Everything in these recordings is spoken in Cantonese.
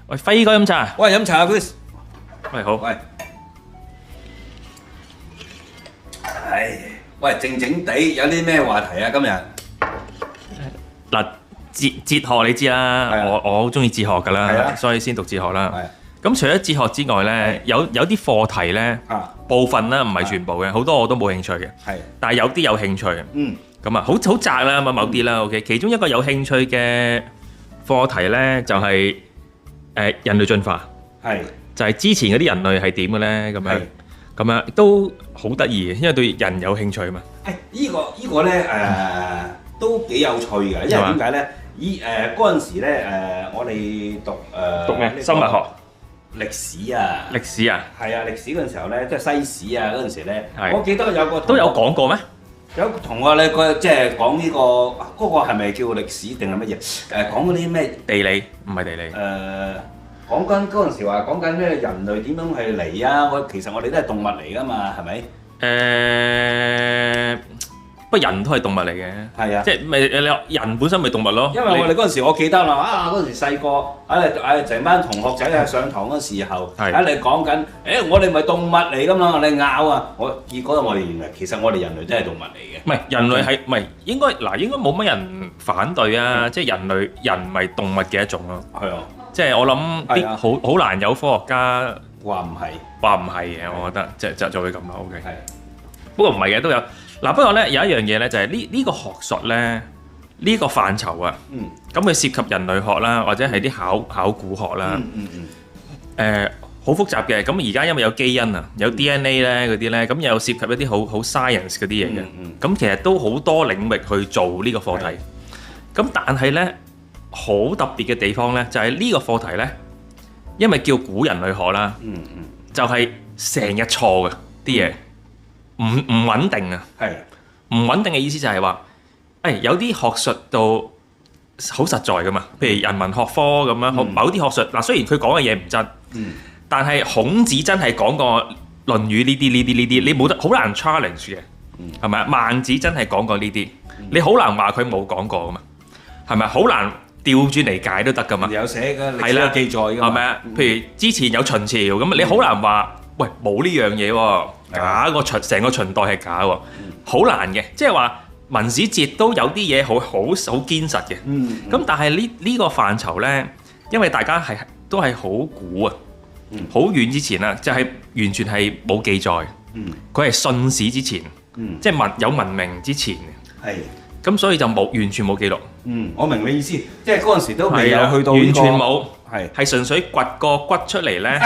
喂，輝哥飲茶。喂，飲茶啊 Chris。喂，好。喂。唉，喂，靜靜地有啲咩話題啊？今日嗱，哲學你知啦，係啊我好中意哲學㗎係啦，啊所以先讀哲學啦。係咁除咗哲學之外咧，有啲課題咧，啊，部分啦唔係全部嘅，好多我都冇興趣嘅，係，但係有啲有興趣。嗯，咁啊，好窄啦，某啲啦，OK。其中一個有興趣嘅課題咧，就係人類進化，係，就係之前嗰啲人類係點嘅咧，咁樣係咁樣都好得意嘅，因為對人有興趣啊嘛。誒，呢個咧都幾有趣嘅，因為點解咧？嗰陣時咧我哋讀咩？生物學、歷史啊，歷史啊，係啊，歷史嗰陣時候咧，即係西史啊嗰陣時咧，係我記得有個都有講過咩？有同學咧，佢即係講呢個嗰個係咪叫歷史定係乜嘢？講嗰啲咩地理唔係地理。講緊嗰陣時話講緊咩人類點樣去嚟啊？其實我哋都係動物嚟噶嘛，係咪？不過人都係動物嚟嘅，係啊，即係咪你人本身咪動物咯？因為我哋嗰陣時我記得啦，嗰陣時細個，成班同學仔啊上堂嗰時候，係你講緊，我哋咪動物嚟噶嘛，你拗啊！結果我哋認為其實我哋人類真係動物嚟嘅。唔係人類係唔係應該冇乜人反對啊？即係人咪動物嘅一種咯。係啊，即係我諗係啊啲好難有科學家話唔係，話唔係嘅，我覺得就會咁啦。OK。係不過唔係嘅都有嗱，不過咧有一樣嘢咧就係呢個學術咧呢個範疇啊，咁佢涉及人類學啦，或者係啲考古學啦，好複雜嘅。咁而家因為有基因啊，有 DNA 咧嗰啲咧，咁又涉及一啲好 science 嗰啲嘢嘅，咁其實都好多領域去做呢個課題。咁但係咧好特別嘅地方咧，就係呢個課題咧，因為叫古人類學啦，就係成日錯嘅啲嘢。唔穩定啊！係唔穩定嘅意思就係話，有啲學術度好實在噶嘛，譬如人文學科咁樣，某啲學術嗱，雖然佢講嘅嘢唔真，但係孔子真係講過《論語》呢啲，你冇得好難 challenge 嘅，係咪啊？孟子真係講過呢啲，你好難話佢冇講過噶嘛，係咪？好難調轉嚟解都得噶嘛。有寫嘅歷史有記載㗎嘛，係咪啊？譬如之前有秦朝咁，你好難話，喂冇呢樣嘢喎。假個成個秦代係假喎，好難嘅。即係話文史哲都有啲嘢好堅實嘅。咁但係呢個範疇呢，因為大家都係好古啊，好遠之前啦，就係完全係冇記載。佢係信史之前，即係有文明之前嘅。係。咁所以就完全冇記錄。我明你意思，即係嗰陣時都未有去到完全冇，係純粹掘個骨出嚟呢，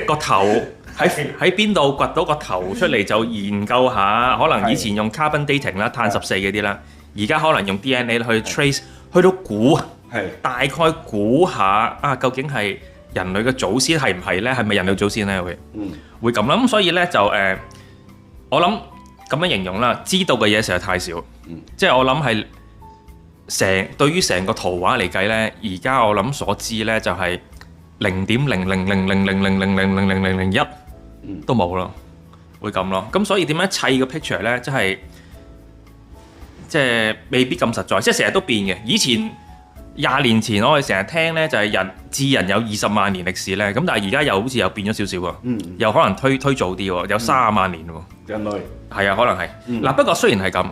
個頭。喺邊度掘到個頭出嚟就研究下，可能以前用 carbon dating 啦、碳14嗰啲啦，而家可能用 DNA 去 trace，去到估，大概估下究竟係人類嘅祖先係唔係呢？係咪人類祖先呢？會咁啦。咁所以呢，就我諗咁樣形容啦，知道嘅嘢實在太少，即係我諗係對於成個圖畫嚟計呢，而家我諗所知呢，就係0.0000000000001。都冇咯，會咁咯。咁所以點樣砌個 picture 呢？即係未必咁實在，即係成日都變嘅。以前20年前我哋成日聽呢，就係智人有20萬年歷史呢。咁但係而家又好似又變咗少少喎，又可能推早啲喎，有30萬年喎。人類係啊，可能係嗱。不過雖然係咁，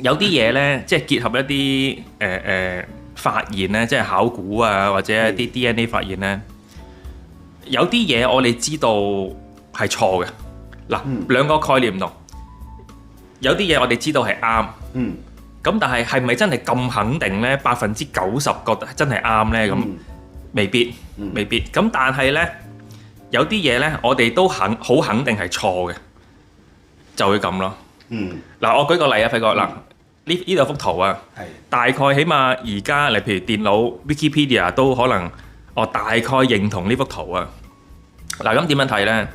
有啲嘢呢，即係結合一啲發現呢，即係考古啊，或者一啲 DNA 發現呢，有啲嘢我哋知道係錯嘅，嗱，兩個概念唔同。有啲嘢我哋知道係啱，咁但係咪真係咁肯定呢？90%覺得真係啱呢？咁未必，未必。咁但係呢，有啲嘢呢，我哋都好肯定係錯嘅，就會咁咯。嗱，我舉個例啊，輝哥，嗱，呢度幅圖啊，大概起碼而家譬如電腦 Wikipedia 都可能大概認同呢幅圖啊。嗱，咁點樣睇呢？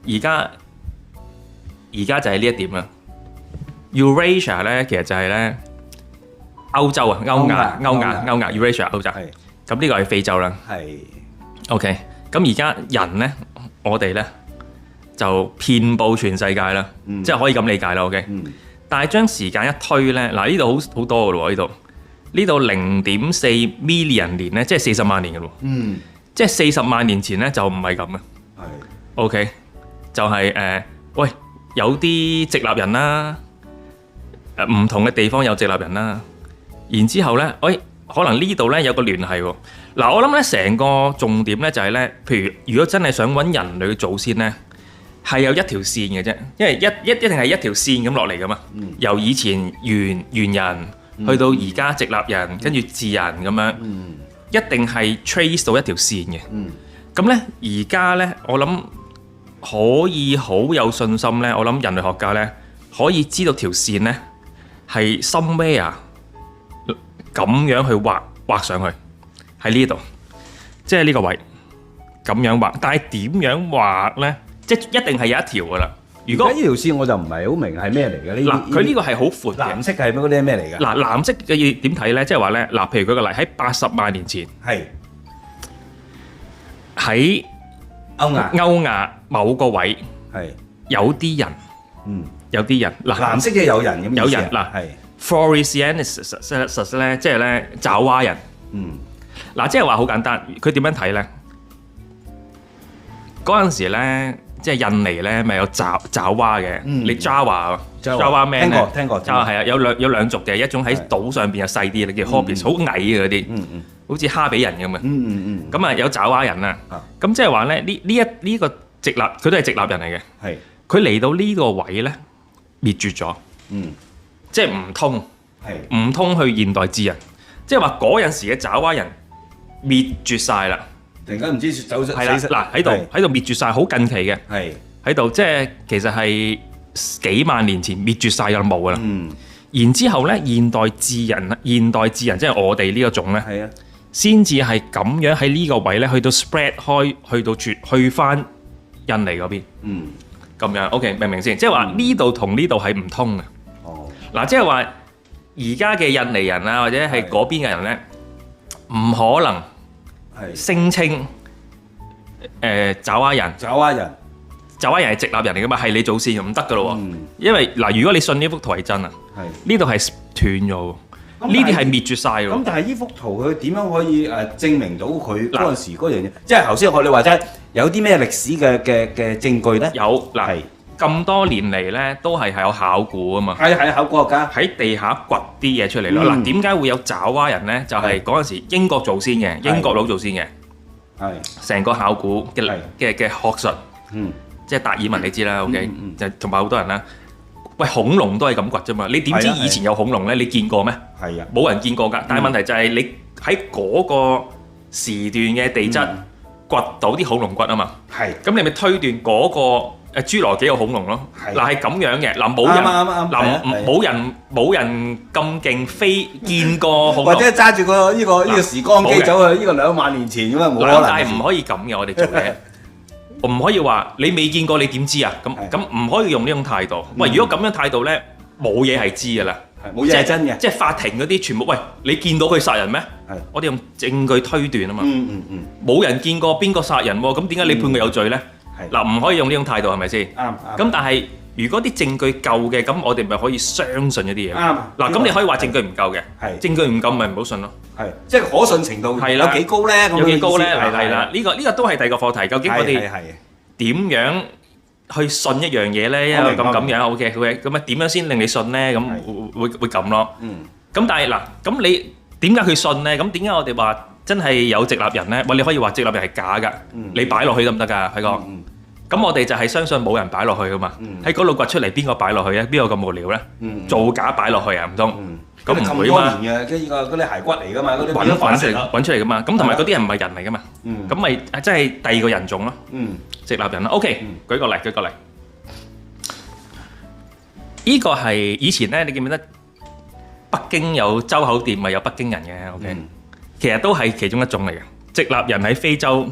而家就係呢一點啦。Eurasia 咧，其實就係咧歐洲啊，歐亞 Eurasia 歐洲。咁呢個係非洲啦。OK，咁而家人咧，我哋咧就遍佈全世界啦，即係可以咁理解啦。OK，但係將時間一推咧，嗱呢度好多嘅咯喎，呢度呢度0.4 million 年咧，即係40萬年嘅咯。即係40萬年前咧就唔係咁嘅。OK， 就係喂，有啲直立人啦，唔同嘅地方有直立人啦。然之後咧，喂，可能呢度咧有個聯繫喎。嗱，我諗咧成個重點咧就係咧，譬如果真係想揾人類嘅祖先咧，係有一條線嘅啫，因為一定係一條線咁落嚟噶嘛。由以前猿人去到而家直立人，跟住智人咁樣，一定係 trace 到一條線嘅。咁咧而家咧，我諗可以好有信心咧，我諗人類學家咧可以知道條線咧係 somewhere 咁樣去畫上去喺呢度，即係呢個位咁樣畫。但係點樣畫咧？即係一定係有一條噶啦。如果呢條線我就唔係好明係咩嚟嘅。嗱，佢呢個係好闊嘅。藍色係嗰啲咩嚟㗎？嗱，藍色嘅要點睇咧？即係話咧，嗱，譬如舉個例，喺80萬年前，喺歐亞某個位有啲人，有啲人嗱，藍色嘅有人咁有人嗱，Floresiensis 咧，即係咧爪哇人。嗱，即係話好簡單，佢點樣睇咧？嗰陣時咧，即係印尼咧，咪有爪哇嘅，你 Java 咩咧？聽過。係啊，有兩族嘅，一種喺島上邊又細啲嘅，叫 Hobbit，好矮嘅嗰啲，好似哈比人咁嘅。咁啊有爪哇人啦。咁即係話咧，呢個直立，佢都係直立人嚟嘅。佢嚟到呢個位咧，滅絕咗。即係唔通去現代智人，即係話嗰陣時嘅爪哇人滅絕晒啦。突然間唔知走咗，係啦，嗱喺度滅絕晒，好近期嘅，喺度即係其實係幾萬年前滅絕晒就冇噶啦。然之後咧，現代智人即係我哋呢個種咧，先至係咁樣喺呢個位咧，去到 spread 開，去翻印尼嗰邊。咁樣 OK 明唔明先？即係話呢度同呢度係唔通嘅。嗱，即係話而家嘅印尼人啊，或者係嗰邊嘅人咧，唔可能聲稱爪哇人係直立人嚟噶嘛，係你祖先唔得噶咯喎。因為嗱，如果你信呢幅圖係真啊，呢度係斷咗，呢啲係滅絕晒㗎。咁但係呢幅圖佢點樣可以證明到佢嗰陣時嗰樣嘢？即係頭先學你話齋，有啲咩歷史嘅證據咧？有嗱，咁多年嚟咧都係有考古啊嘛。係考古學家喺地下掘啲嘢出嚟咯。嗱，點解會有爪哇人咧？就係嗰陣時英國做先嘅，英國佬做先嘅。成個考古嘅學術，即係達爾文你知啦 ，OK，就同埋好多人啦。喂，恐龍都係咁掘啫嘛，你點知以前有恐龍咧？你見過咩？係啊，冇人見過㗎。但係問題就係你喺嗰個時段嘅地質掘到啲恐龍骨啊嘛。係，咁你咪推斷嗰個侏羅紀有恐龍咯。嗱係咁樣嘅，嗱冇人咁勁飛見過恐龍，或者揸住個呢個時光機走去呢個2萬年前咁啊，冇可能。但係唔可以咁嘅，我哋做嘢。唔可以話你未見過你點知啊？咁唔可以用呢種態度。喂，如果咁樣態度咧，冇嘢係知㗎啦。冇嘢係真嘅。即係法庭嗰啲全部，喂，你見到佢殺人咩？我哋用證據推斷啊嘛。冇人見過邊個殺人喎？咁點解你判佢有罪咧？嗱，唔可以用呢種態度係咪先？啱。咁但係如果啲證據夠嘅，咁我哋咪可以相信一啲嘢。啱。嗱，咁你可以話證據唔夠嘅。係。證據唔夠咪唔好信咯。係。即係可信程度有幾高咧？有幾高咧？係啦，呢個都係第二個課題。究竟我哋點樣去信一樣嘢咧？因為咁樣 OK，咁啊點樣先令你信咧？咁會咁咯。咁但係嗱，咁你點解去信咧？咁點解我哋話真係有直立人咧？喂，你可以話直立人係假㗎，你擺落去得唔得㗎？輝哥？咁我哋就係相信冇人擺落去㗎嘛。喺嗰度掘出嚟，邊個擺落去啊？邊個咁無聊咧？造假擺落去啊？唔通？咁唔會嘛？嗰啲骸骨嚟㗎嘛？嗰啲揾出嚟㗎嘛？咁同埋嗰啲人唔係人嚟㗎嘛？咁咪即係第二個人種咯。直立人啦。OK，舉個例。呢個係以前咧，你記唔記得北京有周口店咪有北京人嘅 ？OK，其實都係其中一種嚟嘅。直立人喺非洲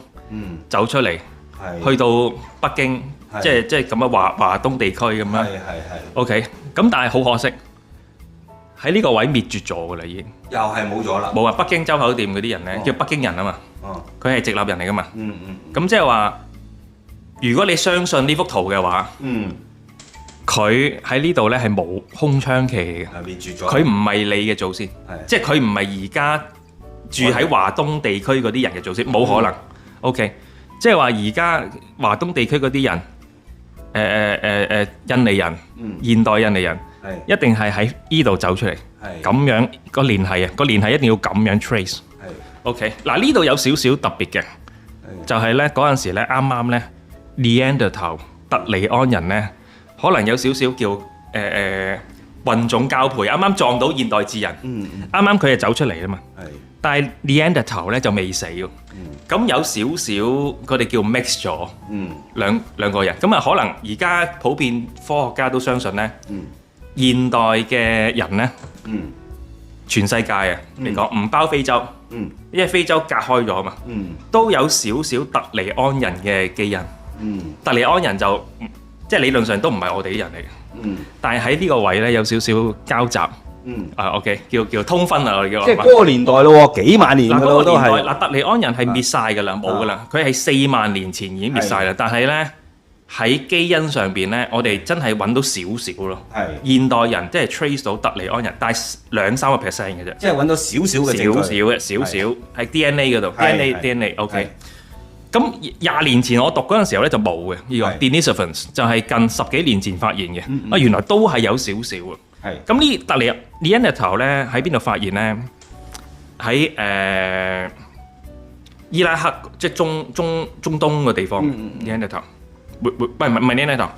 走出嚟，去到北京，即係咁啊華東地區咁樣。OK，咁但係好可惜。喺呢個位滅絕咗㗎啦，已經又係冇咗啦。冇啊！北京周口店嗰啲人咧，叫北京人啊嘛。佢係直立人嚟㗎嘛。咁即係話，如果你相信呢幅圖嘅話，佢喺呢度咧係冇空窗期嘅，係滅絕咗。佢唔係你嘅祖先，即係佢唔係而家住喺華東地區嗰啲人嘅祖先，冇可能。OK， 即係話而家華東地區嗰啲人，印尼人，現代印尼人，一定係喺呢度走出嚟，咁樣個聯繫啊，個聯繫一定要咁樣 trace。OK， 嗱呢度有少少特別嘅，就係咧嗰陣時咧啱啱咧 Neanderthal 特尼安人咧。可能有少少叫混種交配，啱啱撞到現代智人，啱啱佢係走出嚟啊嘛。但係 Neanderthal 咧就未死喎，咁有少少佢哋叫 mix 咗，兩個人。咁啊可能而家普遍科學家都相信咧，現代嘅人咧，全世界啊嚟講唔包非洲，因為非洲隔開咗啊嘛，都有少少特尼安人嘅基因。特尼安人就即係理論上都唔係我哋啲人嚟嘅，但係喺呢個位咧有少少交集，OK， 叫通婚啊，我哋叫。即係嗰個年代咯，幾萬年㗎咯都係。嗱，特尼安人係滅晒㗎啦，冇㗎啦，佢係4萬年前已經滅晒啦。但係咧喺基因上邊咧，我哋真係揾到少少咯。現代人即係 trace 到特尼安人，但係2-3% 嘅啫。即係揾到少少嘅證據。少少喺 DNA 嗰度 ，DNA OK。咁20年前我讀嗰陣時候咧就冇嘅，呢個 Denisovans 就係近10幾年前發現嘅，原來都係有少少嘅。咁呢特尼 Neanderthal 咧喺邊度發現咧？喺伊拉克即係中東嘅地方 Neanderthal， 唔係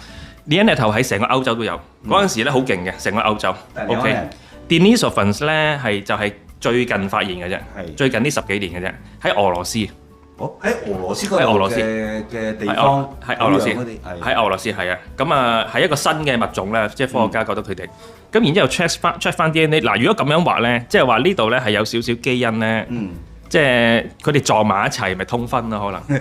Neanderthal 喺成個歐洲都有。嗰陣時咧好勁嘅，成個歐洲。OK，Denisovans 咧係就係最近發現嘅啫，最近呢10幾年嘅啫，喺俄羅斯。喺俄羅斯嗰度嘅地方，喺俄羅斯，喺俄羅斯係啊，咁啊係一個新嘅物種咧，即係科學家覺得佢哋，咁然之後 check 翻 DNA， 嗱如果咁樣話咧，即係話呢度咧係有少少基因咧，即係佢哋撞埋一齊咪通婚咯，可能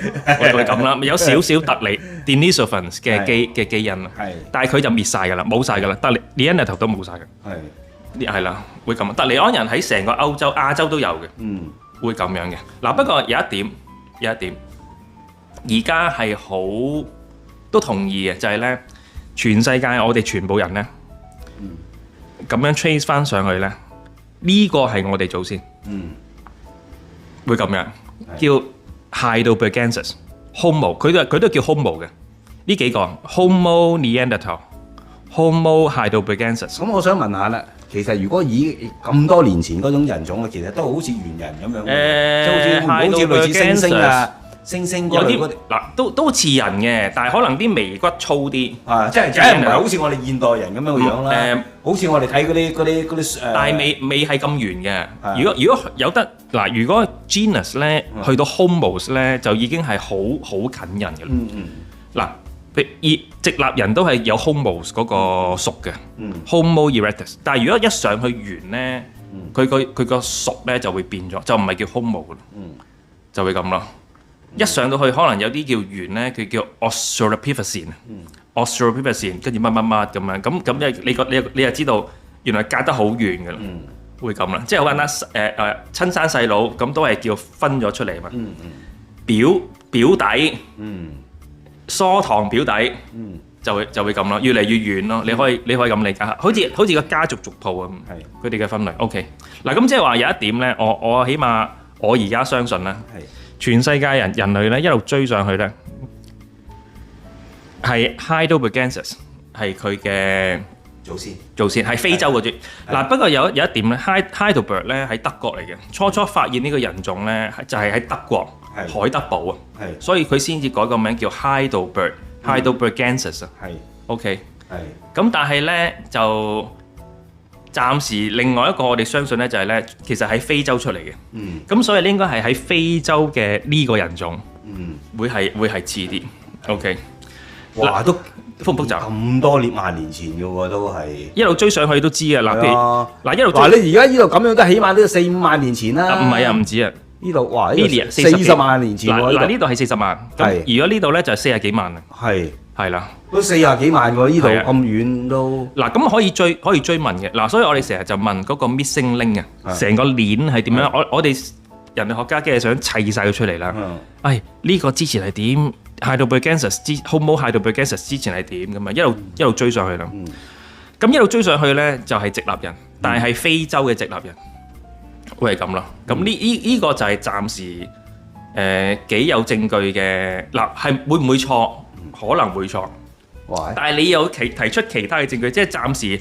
會咁啦，有少少特尼 Denisovans 嘅基因啊，但係佢就滅晒㗎啦，冇晒㗎啦，特尼 Neanderthal 都冇晒嘅，係啦，會咁，特尼安人喺成個歐洲、亞洲都有嘅，會咁樣嘅，嗱不過有一點。而家係好都同意嘅，就係咧，全世界我哋全部人咧，咁樣 trace 翻上去咧，呢個係我哋祖先，會咁樣叫 Heidelbergensis，Homo， 佢都叫 Homo 嘅，呢幾個 Homo Neanderthal、Homo Heidelbergensis。咁我想問下啦。其實如果以咁多年前嗰種人種其實都好似猿人咁樣，即好似類似猩猩啊、猩猩嗰類嗰啲嗱，都似人嘅，但係可能啲眉骨粗啲，即係梗係唔係好似我哋現代人咁樣嘅樣啦。好似我哋睇嗰啲，但係未係咁圓嘅。如果有得嗱，如果 genus 咧去到 homos 咧，就已經係好近人嘅啦。嗱。直立人都係有 homos 嗰個屬嘅，Homo erectus。但係如果一上去圓咧，佢個屬咧就會變咗，就唔係叫 homo 嘅，就會咁咯。一上到去可能有啲叫圓咧，佢叫 Australopithecine，Australopithecine 跟住乜乜咁樣，咁你又知道原來隔得好遠嘅啦，會咁啦。即係好簡單親生細佬咁都係叫分咗出嚟嘛。表弟。疏堂表弟就會咁咯，越嚟越遠咯。你可以咁理解，好似個家族族譜咁，佢哋嘅分類。OK， 嗱咁即係話有一點咧，我起碼我而家相信咧，全世界人類咧一路追上去咧，係 Heidelbergensis 係佢嘅祖先係非洲嗰啲。嗱不過有一點咧，Heidelberg 咧喺德國嚟嘅，初發現呢個人種咧就係喺德國。海德堡啊，所以佢先至改個名叫 Heidelbergensis 啊。OK，咁但係咧就暫時另外一個我哋相信咧就係咧，其實喺非洲出嚟嘅。咁所以應該係喺非洲嘅呢個人種，會係似啲。OK， 哇都複唔複雜？咁多萬年前嘅喎，都係一路追上去都知啊。嗱，譬如嗱一路追，你而家呢度咁樣都起碼都要4-5萬年前啦。唔係啊，唔止啊。呢度哇，40萬年前喎。嗱呢度係40萬，咁如果呢度咧就係40幾萬啊。係啦，都40幾萬喎，呢度咁遠都。嗱咁可以追問嘅。嗱，所以我哋成日就問嗰個 missing link 啊，成個鏈係點樣？我哋人類學家梗係想砌晒佢出嚟啦。呢個之前係點？ Homo heidelbergensis 之前係點噶嘛，一路追上去啦。咁一路追上去咧就係直立人，但係非洲嘅直立人會係咁咯。咁呢個就係暫時幾有證據嘅嗱，係會唔會錯？可能會錯。但係你有提出其他嘅證據，即係暫時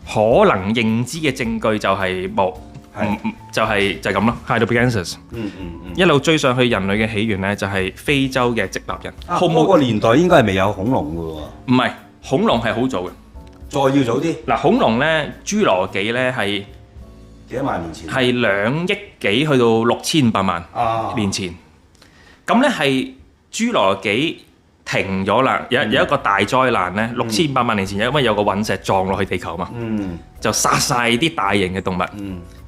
可能認知嘅證據就係冇，就係咁咯。heidelbergensis 一路追上去人類嘅起源咧，就係非洲嘅直立人。嗰個年代應該係未有恐龍嘅喎。唔係，恐龍係好早嘅。再要早啲嗱，恐龍咧，侏羅紀咧係幾多萬年前？係2億幾去到6500萬年前。咁咧係侏羅紀停咗啦，有一個大災難咧，6500萬年前，因為有個隕石撞落去地球嘛，就殺晒啲大型嘅動物。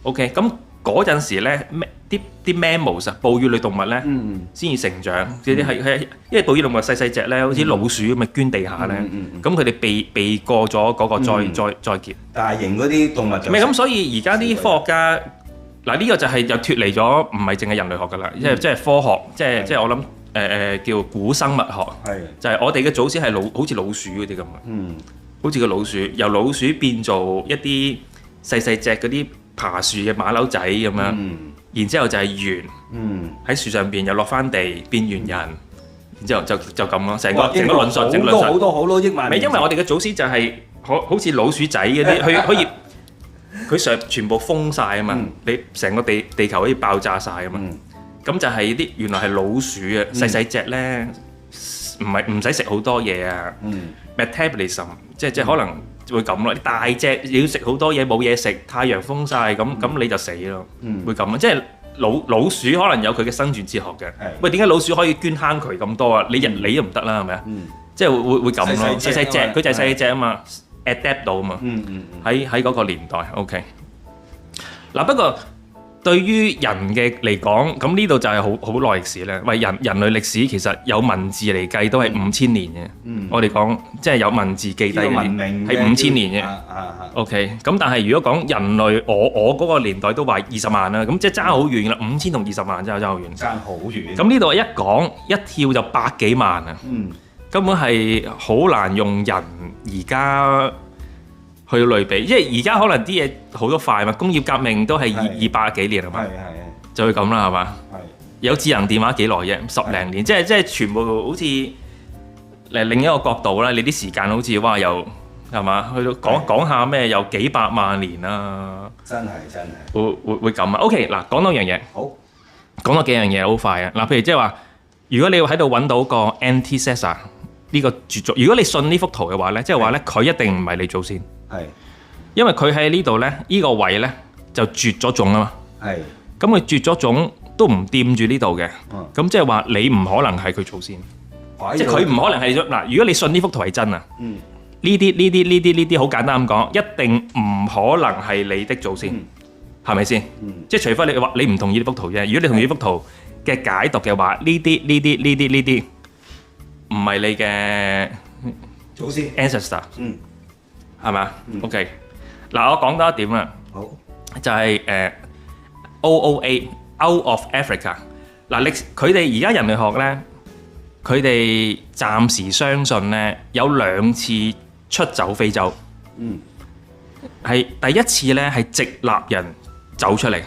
OK， 咁嗰陣時咧，啲 mammals 哺乳類動物咧，先至成長。即係因為哺乳動物細細隻咧，好似老鼠咁咪捐地下咧，咁佢哋避過咗嗰個災劫。大型嗰啲動物就唔係咁，所以而家啲科學家嗱呢個就係又脫離咗，唔係淨係人類學噶啦，即係科學，即係我諗叫古生物學，就係我哋嘅祖先係好似老鼠嗰啲咁嘅，好似個老鼠由老鼠變做一啲細細隻嗰啲爬樹嘅馬騮仔咁樣，然之後就係猿，喺樹上邊又落翻地變猿人，然之後就咁咯，成個論述，好多億萬年。因為我哋嘅祖先就係好似老鼠仔嗰啲，佢可以佢上全部封晒啊嘛，你成個地球可以爆炸晒啊嘛，咁就係啲原來係老鼠啊，細細隻咧，唔使食好多嘢啊，metabolism 即係可能。會咁咯，大隻要食好多嘢冇嘢食，太陽封晒咁你就死咯，會咁咯。即係老鼠可能有佢嘅生存哲學嘅。喂，點解老鼠可以捐坑渠咁多啊？你都唔得啦，係咪啊？即係會咁咯，細隻，佢就係細隻啊嘛 ，adapt 到啊嘛。喺嗰個年代 ，OK。嗱不過對於人嘅嚟講，咁呢度就係好耐歷史咧。喂，人類歷史其實有文字嚟計都係5000年嘅。我哋講即係有文字記低嘅年係5000年嘅。OK， 咁但係如果講人類，我嗰個年代都話20萬啦，咁即係爭好遠啦。5000同20萬真係爭好遠。爭好遠。咁呢度一講一跳就百幾萬啊！根本係好難用人而家去類比，因為而家可能啲嘢好多快嘛，工業革命都係200幾年啊嘛，就會咁啦係嘛？有智能電話幾耐啫？10零年，即係全部好似另一個角度啦。你啲時間好似哇又係嘛？去到講下咩又幾百萬年啦，真係會咁啊！OK 嗱，講多樣嘢，好講多幾樣嘢好快啊！嗱，譬如即係話，如果你喺度揾到個 antecessor 呢個絕種，如果你信呢幅圖嘅話咧，即係話咧佢一定唔係你祖先。因為佢喺呢度咧，呢個位咧就絕咗種啊嘛。咁佢絕咗種都唔掂住呢度嘅，咁即係話你唔可能係佢祖先，即係佢唔可能係嗱。如果你信呢幅圖係真啊，呢啲好簡單咁講，一定唔可能係你的祖先，係咪先？即係除非你話你唔同意呢幅圖啫。如果你同意呢幅圖嘅解讀嘅話，呢啲唔係你嘅祖先 ancestor，係咪啊？OK。嗱，我講多一點啦，好就係OOA Out of Africa。嗱，佢哋而家人類學咧，佢哋暫時相信咧有2次出走非洲，係第一次咧係直立人走出嚟，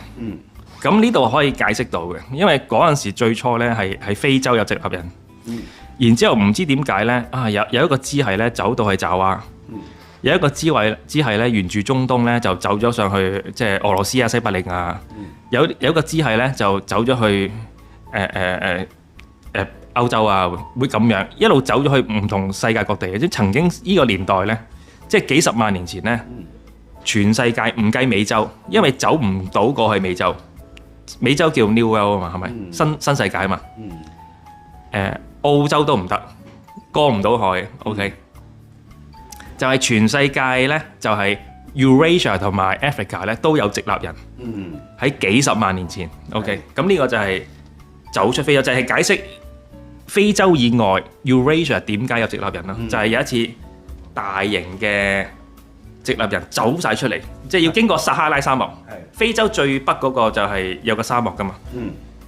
咁呢度可以解釋到嘅，因為嗰陣時最初咧係非洲有直立人，然之後唔知點解咧有一個支系咧走到去爪哇。有一個支系咧，沿住中東咧就走咗上去，即係俄羅斯啊、西伯利亞。有一個支系咧就走咗去歐洲啊，會咁樣一路走咗去唔同世界各地嘅。即係曾經呢個年代咧，即係幾十萬年前咧，全世界唔計美洲，因為走唔到過去美洲。美洲叫 New World 啊嘛，係咪？新世界啊嘛。澳洲都唔得，過唔到海。OK。就係全世界咧，就係 Eurasia 同埋 Africa 咧都有直立人，喺幾十萬年前。OK，咁呢個就係走出非洲，就係解釋非洲以外 Eurasia 點解有直立人啦。就係有一次大型嘅直立人走晒出嚟，即係要經過撒哈拉沙漠。非洲最北嗰個就係有個沙漠噶嘛。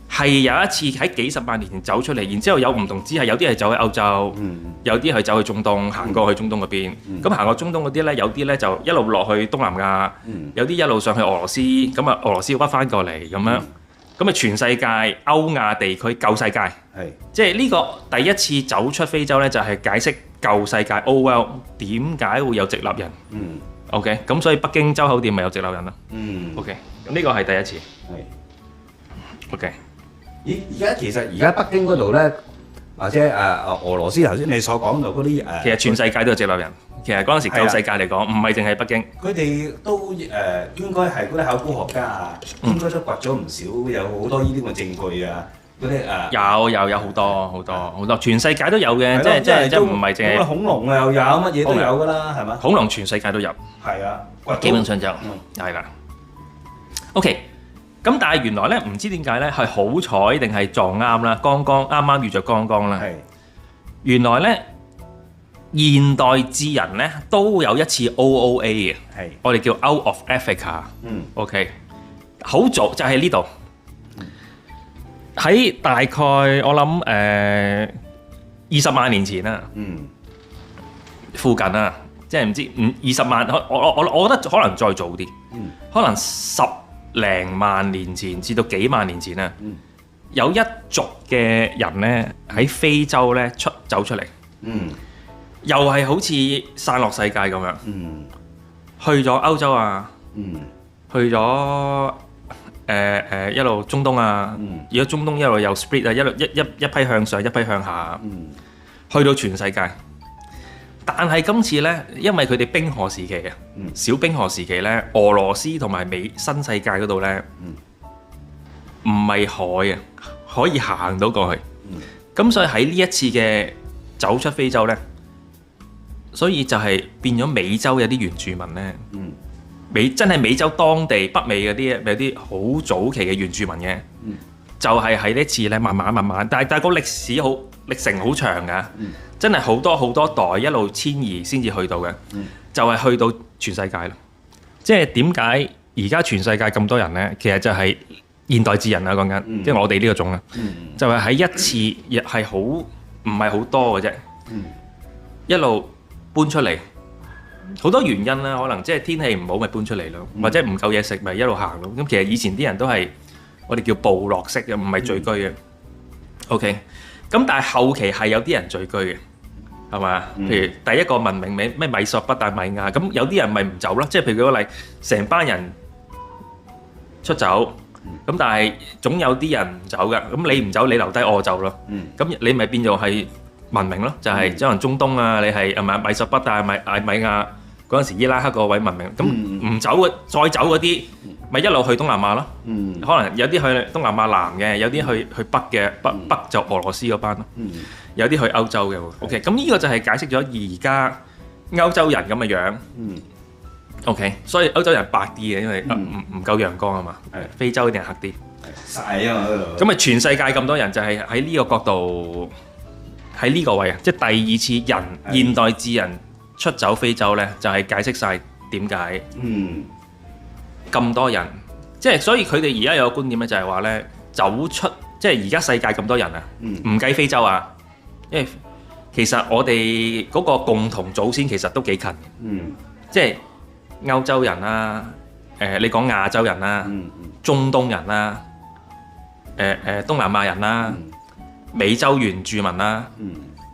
係有一次喺幾十萬年前走出嚟，然之後有唔同支系，有啲係走去歐洲，有啲係走去中東，行過去中東嗰邊。咁行過中東嗰啲咧，有啲咧就一路落去東南亞，有啲一路上去俄羅斯，咁啊俄羅斯屈翻過嚟咁樣。咁啊全世界歐亞地區舊世界，即係呢個第一次走出非洲咧，就係解釋舊世界 Old World 點解會有直立人。OK， 咁所以北京周口店咪有直立人咯。OK， 咁呢個係第一次。OK。咦，其實而家北京嗰度咧，或者俄羅斯頭先你所講到嗰啲其實全世界都有直立人。其實嗰陣時舊世界嚟講，唔係淨係北京。佢哋都應該係嗰啲考古學家啊，應該都掘咗唔少，有好多呢啲咁嘅證據啊。嗰啲有好多，全世界都有嘅，即係唔係淨係恐龍啊又有，乜嘢都有㗎啦，係嘛？恐龍全世界都有。係啊，基本上就係啦。OK。咁但係原來咧，唔知點解咧，係好彩定係撞啱啦，啱啱遇着剛剛啦。原來咧，現代智人咧都有一次 OOA 嘅，我哋叫 Out of Africa。OK， 好早就喺呢度，喺大概我諗20萬年前啦，附近啊，即係唔知20萬，我覺得可能再早啲，可能10零萬年前至到幾萬年前啊，有一族嘅人咧喺非洲咧走出嚟，又係好似散落世界咁樣，去咗歐洲啊，去咗一路中東啊，而家中東一路又 split 啊，一批向上，一批向下，去到全世界。但係今次咧，因為佢哋冰河時期啊，小冰河時期咧，俄羅斯同埋新世界嗰度咧，唔係海啊，可以行到過去。咁所以喺呢一次嘅走出非洲咧，所以就係變咗美洲有啲原住民咧，真係美洲當地北美嗰啲有啲好早期嘅原住民嘅，就係喺呢次咧慢慢，但係個歷程好長㗎。真係好多代一路遷移先至去到嘅，就係去到全世界咯。即係點解而家全世界咁多人呢？其實就係現代智人啊，講緊，即係我哋呢個種啊，就係喺一次亦係好唔係好多嘅啫，一路搬出嚟，好多原因啦，可能即係天氣唔好咪搬出嚟咯，或者唔夠嘢食咪一路行咯。咁其實以前啲人都係我哋叫部落式嘅，唔係聚居嘅。OK。咁但係後期係有啲人聚居嘅，係嘛？譬如第一個文明咩米索不達米亞，咁有啲人咪唔走咯，即係譬如舉個例，成班人出走，咁但係總有啲人唔走㗎，咁你唔走，你留低我走咯，咁你咪變做係文明咯，就係可能中東啊，你係咪米索不達米亞嗰陣時伊拉克嗰位文明，咁唔走嘅，再走嗰啲。咪一路去東南亞咯，可能有啲去東南亞南嘅，有啲去北嘅，北就俄羅斯嗰班咯，有啲去歐洲嘅喎。OK， 咁呢個就係解釋咗而家歐洲人咁嘅樣。OK， 所以歐洲人白啲嘅，因為唔夠陽光啊嘛。非洲一定係黑啲，曬啊嘛嗰度。咁啊，全世界咁多人就係喺呢個角度，喺呢個位啊，即係第二次現代智人出走非洲咧，就係解釋晒點解。咁多人，即係所以佢哋而家有個觀點咧，就係話咧走出，即係而家世界咁多人啊，唔計非洲啊，因為其實我哋嗰個共同祖先其實都幾近，即係歐洲人啦，你講亞洲人啦，中東人啦，東南亞人啦，美洲原住民啦，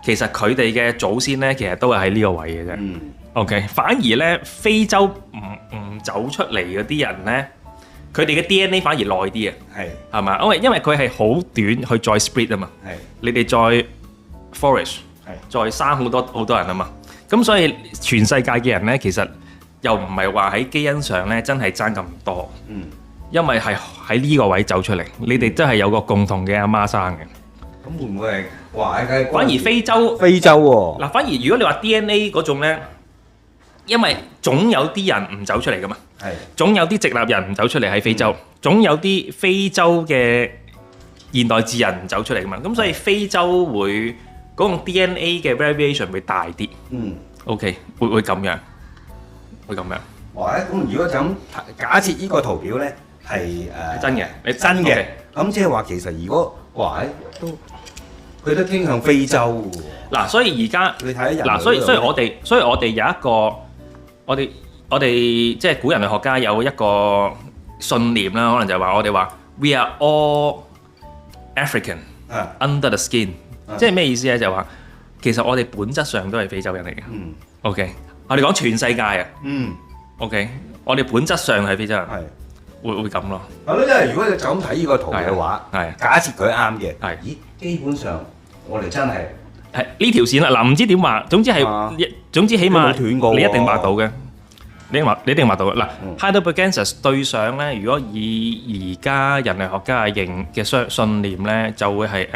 其實佢哋嘅祖先咧，其實都係喺呢個位嘅啫。OK， 反而咧非洲唔走出嚟嗰啲人咧，佢哋嘅 DNA 反而耐啲嘅，係嘛？因為佢係好短去再 split 啊嘛，你哋再 flourish，再生好多人啊嘛，咁所以全世界嘅人咧，其實又唔係話喺基因上咧真係爭咁多，因為係喺呢個位走出嚟，你哋真係有個共同嘅阿媽生嘅。咁會唔會係話反而非洲喎？嗱，反而如果你話 DNA 嗰種咧。因為總有啲人唔走出嚟噶嘛，總有啲直立人唔走出嚟喺非洲，總有啲非洲嘅現代智人唔走出嚟噶嘛，咁所以非洲會嗰種 DNA 嘅 variation 會大啲。OK， 會咁樣，會咁樣。哇！咁如果就咁假設呢個圖表咧係真嘅，你真嘅，咁即係話其實如果都佢都傾向非洲喎。嗱，所以而家你睇下人類嗱，所以我哋有一個我哋即係古人類學家有一個信念啦，可能就係話我哋話 We are all African under the skin，即係咩意思咧？就係話其實我哋本質上都係非洲人嚟嘅。OK， 我哋講全世界啊。OK， 我哋本質上係非洲人，會咁咯。係咯，因為如果你就咁睇呢個圖嘅話，假設佢啱嘅，咦，基本上我哋真係呢條線啦。嗱，唔知點畫，總之起碼你一定畫到嘅。你一定畫到嘅。嗱 Heidelbergensis 對上咧，如果以而家人類學家嘅信念咧，就會係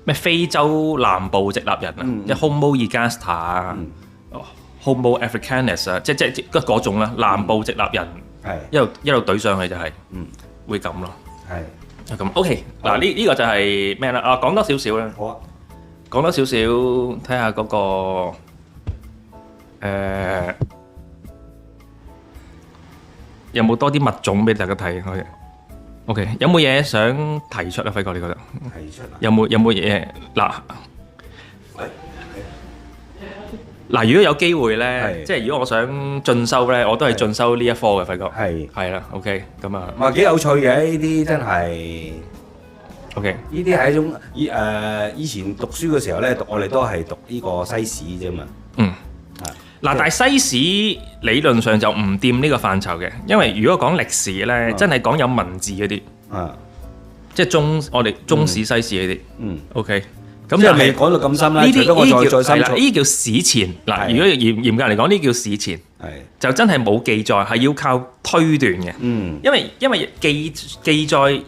咩非洲南部直立人啊，即係 Homo ergaster 啊，Homo africanus 啊，即嗰種啦，南部直立人一路對上去就係會咁咯。係咁 OK。嗱呢個就係咩啦？啊，講多少少啦。好啊，講多少少睇下嗰個有冇多啲物種俾大家睇？OK， 有冇嘢想提出啊？輝哥，你覺得？提出啊？有冇嘢嗱？如果有機會咧，即係如果我想進修咧，我都係進修呢一科嘅，輝哥。係啦 ，OK， 咁啊。哇，幾有趣嘅呢啲真係。OK， 呢啲係一種以前讀書嘅時候咧，我哋都係讀呢個西史啫嘛。嗱，但係西史理論上就唔掂呢個範疇嘅，因為如果講歷史咧，真係講有文字嗰啲，即係我哋中史西史嗰啲，OK， 咁就未講到咁深啦。呢啲再深入，呢叫史前。嗱，如果嚴格嚟講，呢叫史前，就真係冇記載，係要靠推斷嘅。因為記載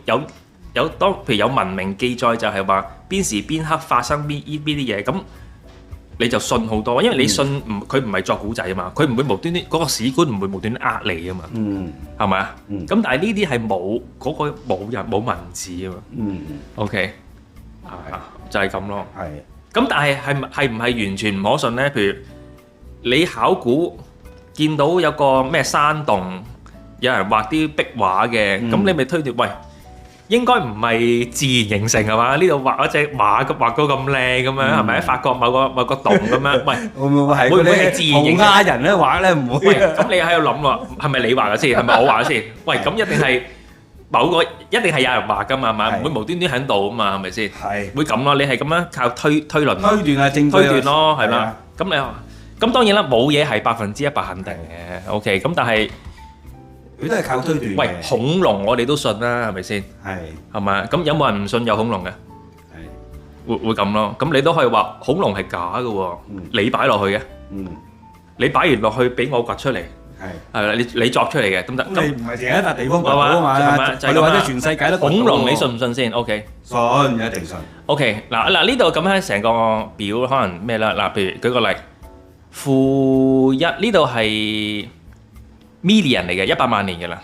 有當譬如有文明記載，就係話邊時邊刻發生邊啲嘢咁。你就信好多，因為你信佢唔係作古仔啊嘛，佢唔會無端端嗰個史官唔會無端端呃你啊嘛，係咪啊？咁但係呢啲係冇文字啊嘛，OK， 就係咁咯。咁但係係唔係完全唔可信咧？譬如你考古見到有個咩山洞，有人畫啲壁畫嘅，咁你咪推斷喂。應該唔係自然形成係嘛？呢度畫一隻馬畫到咁靚咁樣係咪？喺法國某個洞咁樣，喂，會唔會係自然形成？紅人咧畫咧唔會。咁你喺度諗喎，係咪你畫嘅先？係咪我畫嘅先？喂，咁一定係一定係有人畫㗎嘛？係咪？唔會無端端喺度啊嘛？係咪先？係。會咁咯？你係咁樣靠推論。推斷啊，證據。推斷咯，係啦。咁當然啦，冇嘢係100%肯定嘅。OK， 咁但係。佢都係靠推斷。喂，恐龍我哋都信啦，係咪先？係咪？咁有冇人唔信有恐龍嘅？會咁咯。咁你都可以話恐龍係假嘅喎，你擺落去嘅。你擺完落去俾我掘出嚟，係啦，你作出嚟嘅，得唔得？咁你唔係淨係一笪地方掘到啊嘛？就或者全世界都恐龍，你信唔信先 ？OK， 信，一定信。OK， 嗱呢度咁樣成個表可能咩啦？嗱，譬如舉個例，負一呢度係。million 嚟嘅100萬年嘅啦，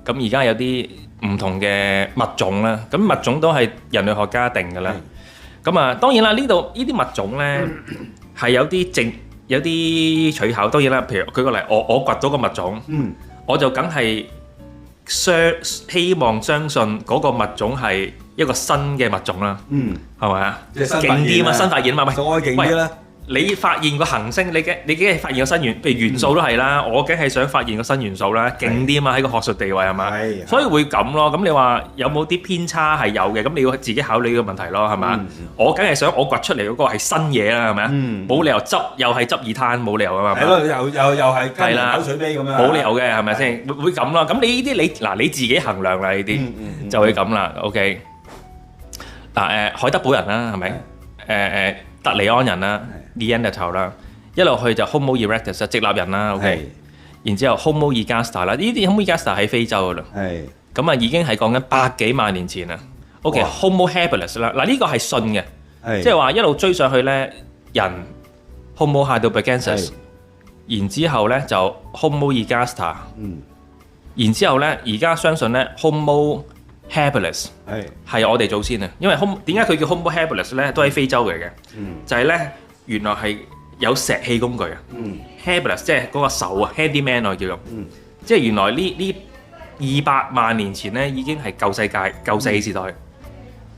咁而家有啲唔同嘅物種啦，咁物種都係人類學家定嘅啦。咁啊，當然啦，呢度呢啲物種咧係有啲取巧。當然啦，譬如舉個例，我掘到個物種，我就梗係希望相信嗰個物種係一個新嘅物種啦，係咪啊？勁啲嘛，新發現嘛，咪再勁啲啦。你發現個行星，你梗係發現個新元，譬如元素都係啦，我梗係想發現個新元素啦，勁啲啊嘛，喺個學術地位係嘛，所以會咁咯。咁你話有冇啲偏差係有嘅？咁你要自己考慮呢個問題咯，係咪？我梗係想我掘出嚟嗰個係新嘢啦，係咪啊？冇理由又係執二攤，冇理由啊嘛。係咯，又係跟口水尾咁樣。冇理由嘅係咪先？會咁咯。咁你呢啲你自己衡量啦，呢啲就會咁啦。OK， 嗱海德堡人啦，係咪？特里安人啦。Neanderthal 啦，一路去就 Homo erectus 直立人啦 ，OK， 然之後 Homo ergaster 啦，呢啲 Homo ergaster 喺非洲噶啦，咁啊已經係講緊百幾萬年前啦 ，OK，Homo habilis 啦，嗱呢個係信嘅，即係話一路追上去咧，人 Homo heidelbergensis， 然之後咧就 Homo ergaster， 然之後咧而家相信咧 Homo habilis 係我哋祖先啊，因為點解佢叫 Homo habilis 咧，都喺非洲嚟嘅，就係咧。原來係有石器工具啊 ，habilis 即係嗰個手啊 ，handyman 我叫做，即係原來呢200萬年前咧已經係舊世界、舊石器時代，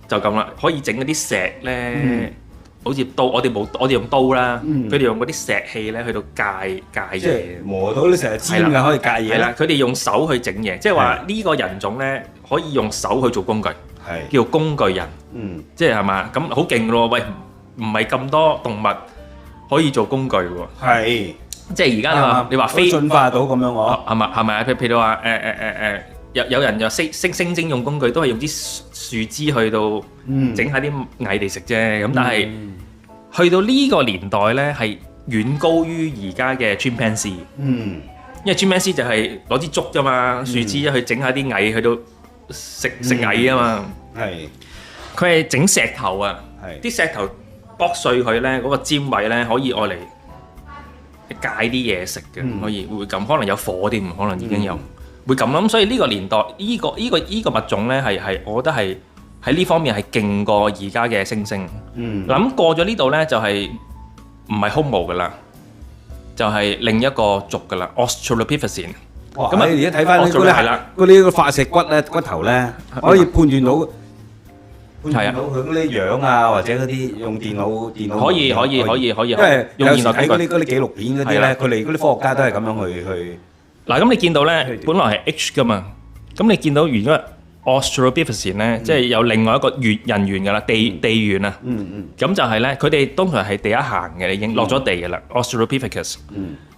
就咁啦，可以整嗰啲石咧。好似刀，我哋用刀啦，佢哋用嗰啲石器咧去到界即嘢，係磨到啲成日尖嘅可以界嘢係啦，佢哋用手去整嘢，即係話呢個人種咧可以用手去做工具，係叫工具人，即係嘛？咁好勁咯！喂，唔係咁多動物可以做工具喎，係即係而家你話飛進化到咁樣喎，係咪啊？譬如話有人又星星用工具都係用啲樹枝去到整下啲蟻地食啫，咁但係去到呢個年代咧係遠高於而家嘅 chimpanzee，因為 chimpanzee 就係攞支竹啫嘛，樹枝去整下啲蟻去到食蟻啊嘛，佢係整石頭啊，啲石頭剝碎佢咧嗰個尖位咧可以愛嚟戒啲嘢食嘅，可以會咁，可能有火添，可能已經有。會咁咯，咁所以呢個年代呢個物種咧係我覺得係喺呢方面係勁過而家嘅猩猩。咁過咗呢度咧就係唔係 Homo 噶啦，就係另一個族噶啦 ，Australopithecine。咁啊，而家睇翻嗰啲化石骨咧骨頭咧，可以判斷到佢嗰啲樣啊，或者嗰啲用電腦可以，因為有時睇嗰啲紀錄片嗰啲咧，佢哋嗰啲科學家都係咁樣去。嗱，咁你見到咧，本來係 H 噶嘛，咁你見到如果 Australopithecine 咧，即係有另外一個人猿噶啦，地猿啊，咁就係咧，佢哋通常係地下行嘅，已經落咗地嘅啦 ，Australopithecus，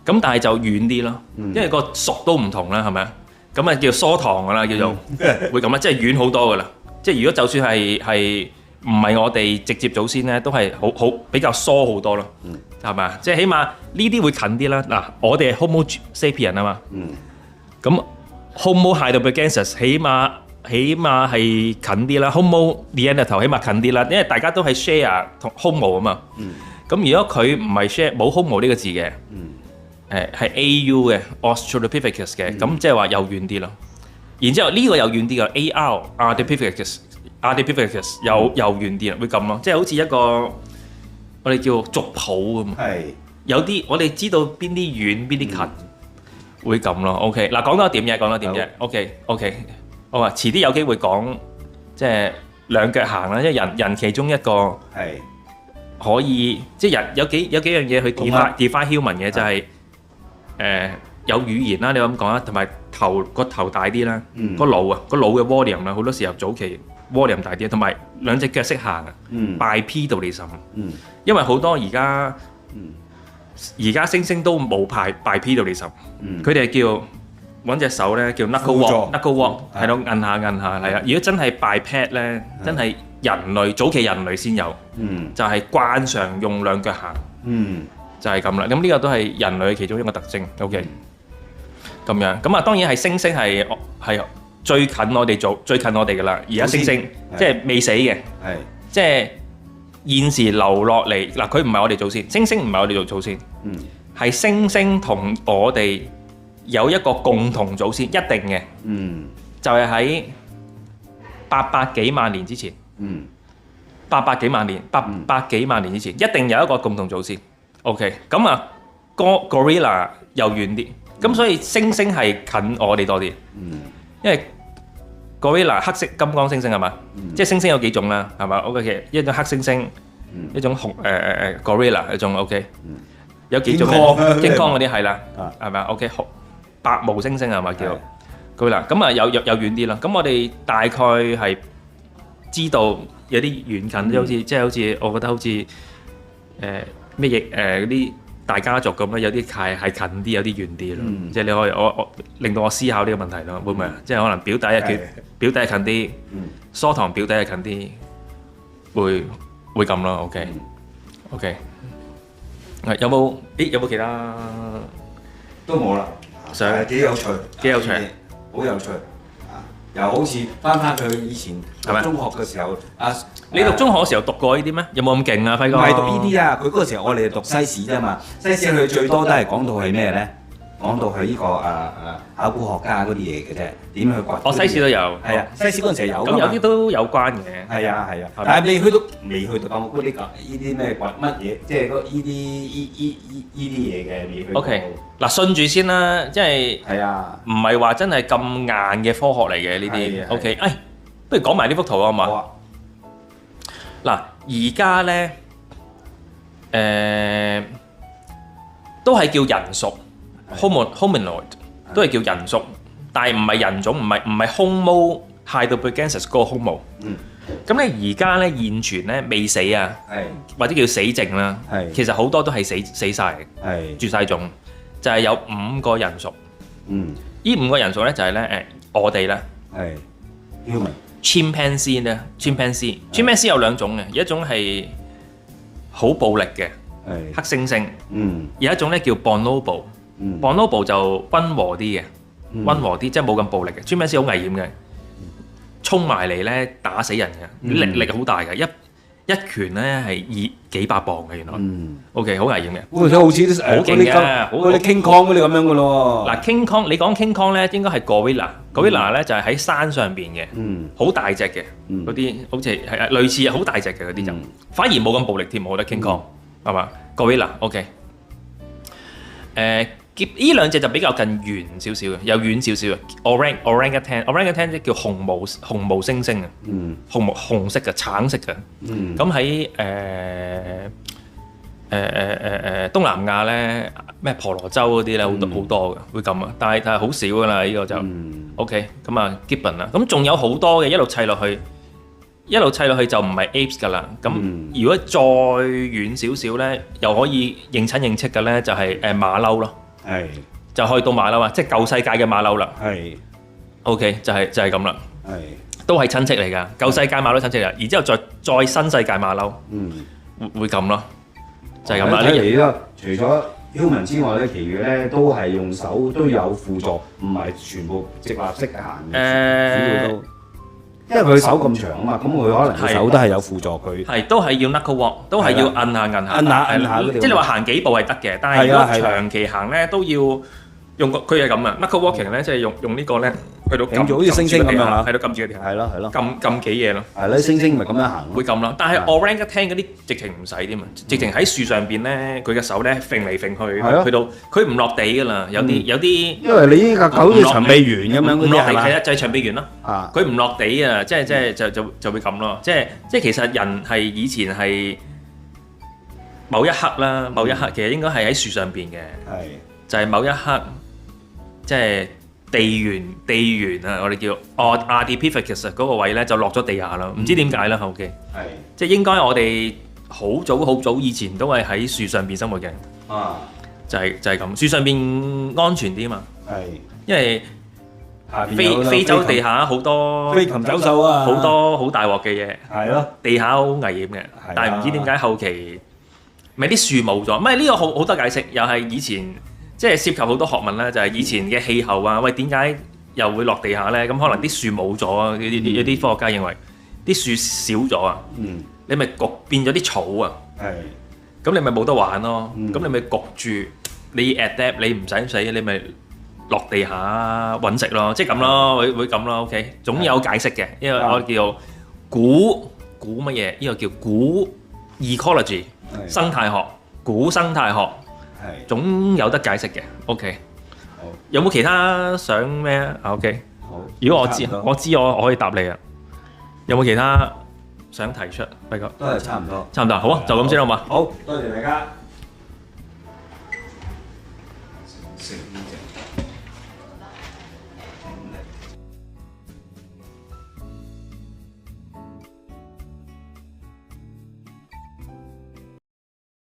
咁但係就遠啲咯，因為個屬都唔同啦，係咪啊？咁啊叫疏堂噶啦，叫做會咁啦，即係遠好多噶啦，即係如果就算係唔係我哋直接祖先咧，都係好比較疏好多咯。係嘛？即係起碼呢啲會近啲啦。嗱，我哋係 Homo sapien 啊嘛。咁 Homo heidelbergensis 起碼係近啲啦。Homo neanderthal 起碼近啲啦，因為大家都係 share 同 Homo 啊嘛。咁如果佢唔係 share 冇 Homo 呢個字嘅，係 AU 嘅 Australopithecus 嘅，咁即係話又遠啲咯。然之後呢個又遠啲嘅 AR Ardipithecus 又遠啲啦，會咁咯。即係好似一個。我哋叫族譜咁，有啲我哋知道邊啲遠邊啲近，會咁咯。OK， 嗱講多點啫，OK，我話遲啲有機會講，即係兩腳行啦，即係人其中一個可以，即係人有幾樣嘢去 define human 嘅，就係有語言啦，你咁講啦，同埋個頭大啲啦，個腦嘅 volume 啦，好多時候早期。volume 大啲，同埋兩隻腳識行啊，bipedalism。因為好多而家猩猩都冇bipedalism，佢哋係叫揾隻手咧叫 knuckle walk，係咯，摁下係啊。如果真係 biped 咧，真係早期人類先有，就係慣常用兩腳行，就係咁啦。咁呢個都係人類其中一個特徵。OK，咁樣咁啊，當然係猩猩係。最近我哋㗎啦，而家猩猩即係未死嘅，即係現時留落嚟嗱，佢唔係我哋祖先，猩猩唔係我哋做祖先，係猩猩同我哋有一個共同祖先，一定嘅，就係喺800幾萬年之前，800幾萬年之前，一定有一個共同祖先。OK， 咁啊，gorilla 又遠啲，咁所以猩猩係近我哋多啲。因為 gorilla 黑色金剛猩猩係嘛，即係猩猩有幾種啦，係嘛 ？OK， 一種黑猩猩，一種紅gorilla 一種 OK， 有幾種King Kong嗰啲係啦，係咪 OK， 白毛猩猩係咪叫 gorilla？ 咁啊有遠啲啦。咁我哋大概係知道有啲遠近，即係好似我覺得好似咩嘢嗰啲。大家族咁咧，有啲係近啲，有啲遠啲咯。即係你可以我令到我思考呢個問題咯，會唔會啊？即係可能表弟係近啲，疏堂表弟係近啲，會咁咯。OK，有冇其他？都冇啦。幾有趣，好有趣。又好似翻佢以前讀中學嘅時候，你讀中學嘅時候讀過呢啲咩？有冇咁勁啊，輝哥？唔係讀呢啲啊，佢嗰個時候我哋讀西史啫嘛，西史佢最多都係講到係咩咧？講到佢呢個考古學家嗰啲嘢嘅啫，點去掘？西史都有。係啊，西史嗰陣時係有㗎嘛。咁有啲都有關嘅。係啊，但係未去到咁嗰啲呢啲咩掘乜嘢，即係嗰呢啲嘢嘅未去到。OK， 嗱順住先啦，即係係啊，唔係話真係咁硬嘅科學嚟嘅呢啲。OK， 不如講埋呢幅圖啊嘛。好啊。嗱，而家咧都係叫人屬 hominoid， 都係叫人屬，但係唔係人種，唔係 Homo heidelbergensis 嗰個 Homo。咁咧而家咧現存咧未死啊，或者叫死剩啦，其實好多都係死曬嘅，絕曬種，就係有5個人屬。呢5個人屬咧就係咧我哋咧，chimpanzee 咧，chimpanzee 有2種嘅，一種係好暴力嘅黑猩猩，有一種咧叫 bonobo 就溫和啲嘅，即係冇咁暴力嘅。chimpanzee 好危險嘅，衝埋嚟咧打死人嘅，力好大嘅，一拳咧係幾百磅嘅原來。OK， 好危險嘅。好似啲好勁嘅，嗰啲 King Kong 嗰啲咁樣嘅咯。嗱 King Kong， 你講 King Kong 咧，應該係 gorilla 咧就係喺山上邊嘅，好大隻嘅嗰啲，好似係類似好大隻嘅嗰啲就，反而冇咁暴力添，我覺得 King Kong 係嘛 gorilla OK。呢兩隻就比較近圓少少嘅，有遠少少嘅 orangutan 即叫紅毛猩猩啊，紅色嘅橙色嘅，咁喺東南亞咧咩婆羅洲嗰啲咧好多嘅會咁啊，但係好少噶啦呢個就 OK 咁啊 gibbon 啦，咁仲有好多嘅一路砌落去就唔係 apes 噶啦，咁如果再遠少少咧，又可以認親認戚嘅咧就係馬騮咯。就去到馬騮啊，即係舊世界嘅馬騮啦。OK， 就係咁啦。都係親戚嚟㗎，舊世界馬騮親戚嚟，然之後再新世界馬騮，會咁咯，就係咁啦。睇嚟咧，除咗 human 之外咧，其餘咧都係用手都有輔助，唔係全部直立式行嘅。主要都因為佢手咁長啊嘛，咁佢可能個手都係有輔助佢。係，都係要 knuckle walk， 都係要摁下嗰啲。即係你話行幾步係得嘅，但係如果長期行咧都要用佢係咁啊 knuckle walking 咧，即係用呢個咧去到撳住好似猩猩咁樣啊，喺度撳住嗰條。係咯，撳幾嘢咯。係咯，猩猩咪咁樣行。會咁咯，但係 orangutan 嗰啲直情唔使添啊，直情喺樹上邊咧，佢嘅手咧揈嚟揈去，去到佢唔落地㗎啦，有啲。因為你呢個狗好似長臂猿咁樣嗰啲係嘛？係啊，就係長臂猿咯。佢唔落地啊，即係就會咁咯。即係其實人係以前係某一刻啦，其實應該係喺樹上邊嘅。就係某一刻，即係地緣啊，我哋叫Ardipithecus嗰個位咧就落咗地下啦，唔知點解啦。OK， 即係應該我哋好早以前都係喺樹上邊生活嘅。就係咁，樹上邊安全啲嘛。因為非洲地下好多飛禽走獸啊，好多好大鑊嘅嘢。係咯，地下好危險嘅，但係唔知點解後期咪啲樹冇咗。唔係呢個好多解釋，又係以前。即係涉及好多學問啦，就係以前嘅氣候啊，喂點解又會落地下咧？咁可能啲樹冇咗啊！有啲科學家認為啲樹少咗啊，你咪焗變咗啲草啊，咁你咪冇得玩咯。咁你咪焗住你 adapt， 你唔使死，你咪落地下揾食咯，即係咁咯，會咁咯。OK， 總有解釋嘅，因為我叫做古乜嘢？呢個叫古 ecology 生態學，古生態學。總有得解釋嘅 ，OK。有冇其他想咩啊 ？OK。好。如果我知我可以答你啊。有冇其他想提出？輝哥。都係差唔多。差唔多，好啊，就咁先好嘛。好，多謝大家。